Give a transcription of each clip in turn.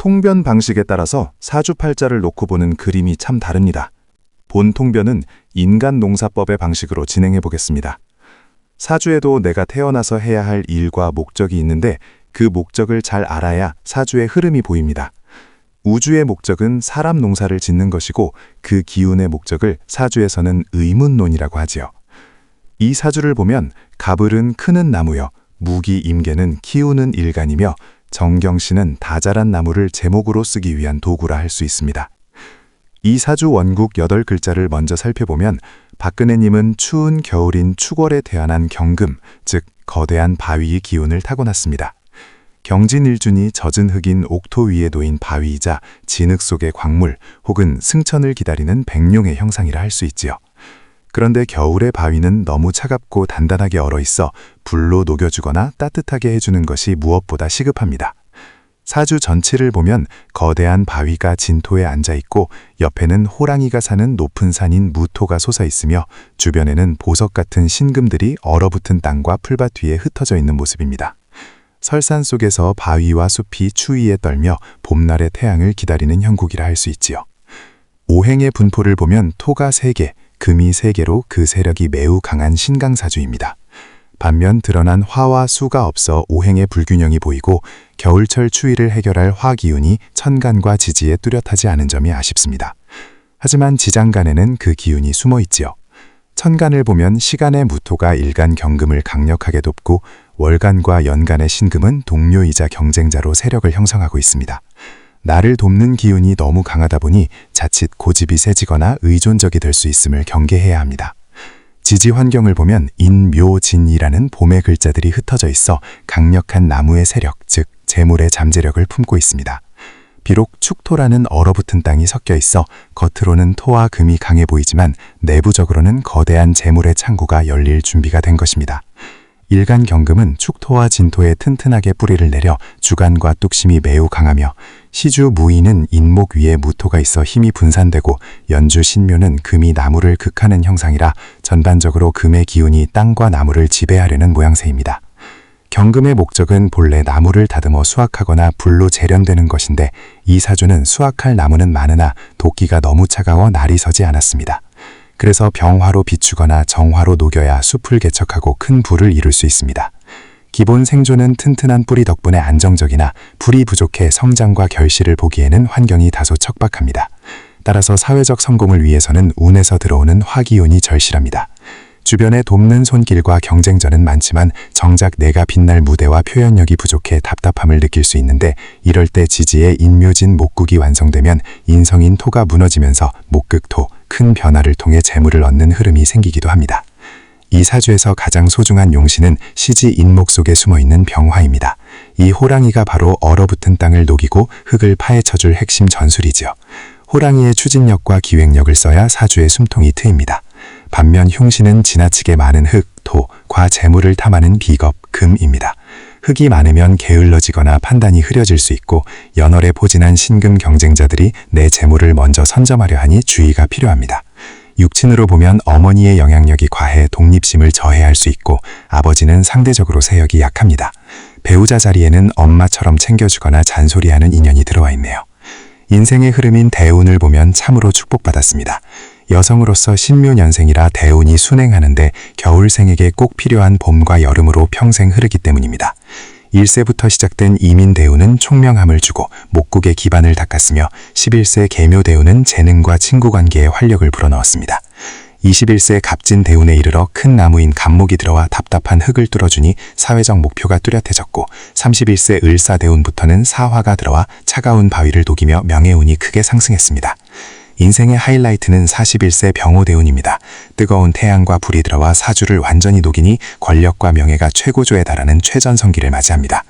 통변 방식에 따라서 사주팔자를 놓고 보는 그림이 참 다릅니다. 본 통변은 인간 농사법의 방식으로 진행해 보겠습니다. 사주에도 내가 태어나서 해야 할 일과 목적이 있는데 그 목적을 잘 알아야 사주의 흐름이 보입니다. 우주의 목적은 사람 농사를 짓는 것이고 그 기운의 목적을 사주에서는 의문론이라고 하지요. 이 사주를 보면 갑을은 크는 나무여, 무기 임계는 키우는 일간이며 정경신은 다 자란 나무를 제목으로 쓰기 위한 도구라 할 수 있습니다. 이 사주 원국 8글자를 먼저 살펴보면 박근혜님은 추운 겨울인 추월에 태어난 경금, 즉 거대한 바위의 기운을 타고났습니다. 경진일준이 젖은 흙인 옥토 위에 놓인 바위이자 진흙 속의 광물 혹은 승천을 기다리는 백룡의 형상이라 할 수 있지요. 그런데 겨울의 바위는 너무 차갑고 단단하게 얼어있어 불로 녹여주거나 따뜻하게 해주는 것이 무엇보다 시급합니다. 사주 전체를 보면 거대한 바위가 진토에 앉아있고 옆에는 호랑이가 사는 높은 산인 무토가 솟아있으며 주변에는 보석 같은 신금들이 얼어붙은 땅과 풀밭 위에 흩어져 있는 모습입니다. 설산 속에서 바위와 숲이 추위에 떨며 봄날의 태양을 기다리는 형국이라 할 수 있지요. 오행의 분포를 보면 토가 3개, 금이 3개로 그 세력이 매우 강한 신강사주입니다. 반면 드러난 화와 수가 없어 오행의 불균형이 보이고 겨울철 추위를 해결할 화기운이 천간과 지지에 뚜렷하지 않은 점이 아쉽습니다. 하지만 지장간에는 그 기운이 숨어 있지요. 천간을 보면 시간의 무토가 일간 경금을 강력하게 돕고 월간과 연간의 신금은 동료이자 경쟁자로 세력을 형성하고 있습니다. 나를 돕는 기운이 너무 강하다 보니 자칫 고집이 세지거나 의존적이 될 수 있음을 경계해야 합니다. 지지 환경을 보면 인, 묘, 진이라는 봄의 글자들이 흩어져 있어 강력한 나무의 세력, 즉 재물의 잠재력을 품고 있습니다. 비록 축토라는 얼어붙은 땅이 섞여 있어 겉으로는 토와 금이 강해 보이지만 내부적으로는 거대한 재물의 창고가 열릴 준비가 된 것입니다. 일간 경금은 축토와 진토에 튼튼하게 뿌리를 내려 주간과 뚝심이 매우 강하며 시주 무인은 인목 위에 무토가 있어 힘이 분산되고 연주 신묘는 금이 나무를 극하는 형상이라 전반적으로 금의 기운이 땅과 나무를 지배하려는 모양새입니다. 경금의 목적은 본래 나무를 다듬어 수확하거나 불로 재련되는 것인데 이 사주는 수확할 나무는 많으나 도끼가 너무 차가워 날이 서지 않았습니다. 그래서 병화로 비추거나 정화로 녹여야 숲을 개척하고 큰 부를 이룰 수 있습니다. 기본 생존은 튼튼한 뿌리 덕분에 안정적이나 불이 부족해 성장과 결실을 보기에는 환경이 다소 척박합니다. 따라서 사회적 성공을 위해서는 운에서 들어오는 화기운이 절실합니다. 주변에 돕는 손길과 경쟁전은 많지만 정작 내가 빛날 무대와 표현력이 부족해 답답함을 느낄 수 있는데 이럴 때 지지의 인묘진 목국이 완성되면 인성인 토가 무너지면서 목극토, 큰 변화를 통해 재물을 얻는 흐름이 생기기도 합니다. 이 사주에서 가장 소중한 용신은 시지 인목 속에 숨어있는 병화입니다. 이 호랑이가 바로 얼어붙은 땅을 녹이고 흙을 파헤쳐줄 핵심 전술이지요. 호랑이의 추진력과 기획력을 써야 사주의 숨통이 트입니다. 반면 흉신은 지나치게 많은 흙, 토, 과 재물을 탐하는 비겁, 금입니다. 흙이 많으면 게을러지거나 판단이 흐려질 수 있고 연월에 포진한 신금 경쟁자들이 내 재물을 먼저 선점하려 하니 주의가 필요합니다. 육친으로 보면 어머니의 영향력이 과해 독립심을 저해할 수 있고 아버지는 상대적으로 세력이 약합니다. 배우자 자리에는 엄마처럼 챙겨주거나 잔소리하는 인연이 들어와 있네요. 인생의 흐름인 대운을 보면 참으로 축복받았습니다. 여성으로서 신묘년생이라 대운이 순행하는데 겨울생에게 꼭 필요한 봄과 여름으로 평생 흐르기 때문입니다. 1세부터 시작된 이민대운은 총명함을 주고 목국의 기반을 닦았으며 11세 계묘대운은 재능과 친구관계에 활력을 불어넣었습니다. 21세 갑진대운에 이르러 큰 나무인 갑목이 들어와 답답한 흙을 뚫어주니 사회적 목표가 뚜렷해졌고 31세 을사대운부터는 사화가 들어와 차가운 바위를 녹이며 명예운이 크게 상승했습니다. 인생의 하이라이트는 41세 병호대운입니다. 뜨거운 태양과 불이 들어와 사주를 완전히 녹이니 권력과 명예가 최고조에 달하는 최전성기를 맞이합니다.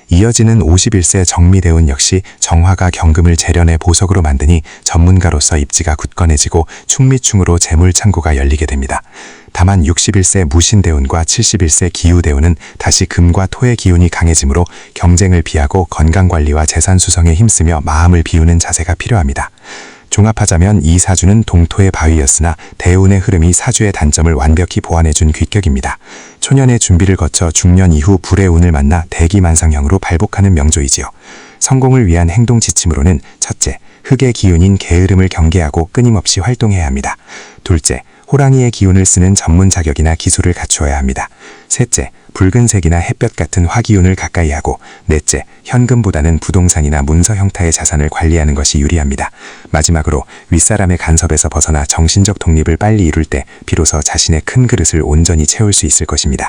이어지는 51세 정미대운 역시 정화가 경금을 재련해 보석으로 만드니 전문가로서 입지가 굳건해지고 충미충으로 재물창고가 열리게 됩니다. 다만 61세 무신대운과 71세 기우대운은 다시 금과 토의 기운이 강해지므로 경쟁을 피하고 건강관리와 재산수성에 힘쓰며 마음을 비우는 자세가 필요합니다. 종합하자면 이 사주는 동토의 바위였으나 대운의 흐름이 사주의 단점을 완벽히 보완해준 귀격입니다. 초년의 준비를 거쳐 중년 이후 불의 운을 만나 대기만상형으로 발복하는 명조이지요. 성공을 위한 행동 지침으로는 첫째, 흙의 기운인 게으름을 경계하고 끊임없이 활동해야 합니다. 둘째, 호랑이의 기운을 쓰는 전문 자격이나 기술을 갖추어야 합니다. 셋째, 붉은색이나 햇볕 같은 화기운을 가까이 하고, 넷째, 현금보다는 부동산이나 문서 형태의 자산을 관리하는 것이 유리합니다. 마지막으로 윗사람의 간섭에서 벗어나 정신적 독립을 빨리 이룰 때 비로소 자신의 큰 그릇을 온전히 채울 수 있을 것입니다.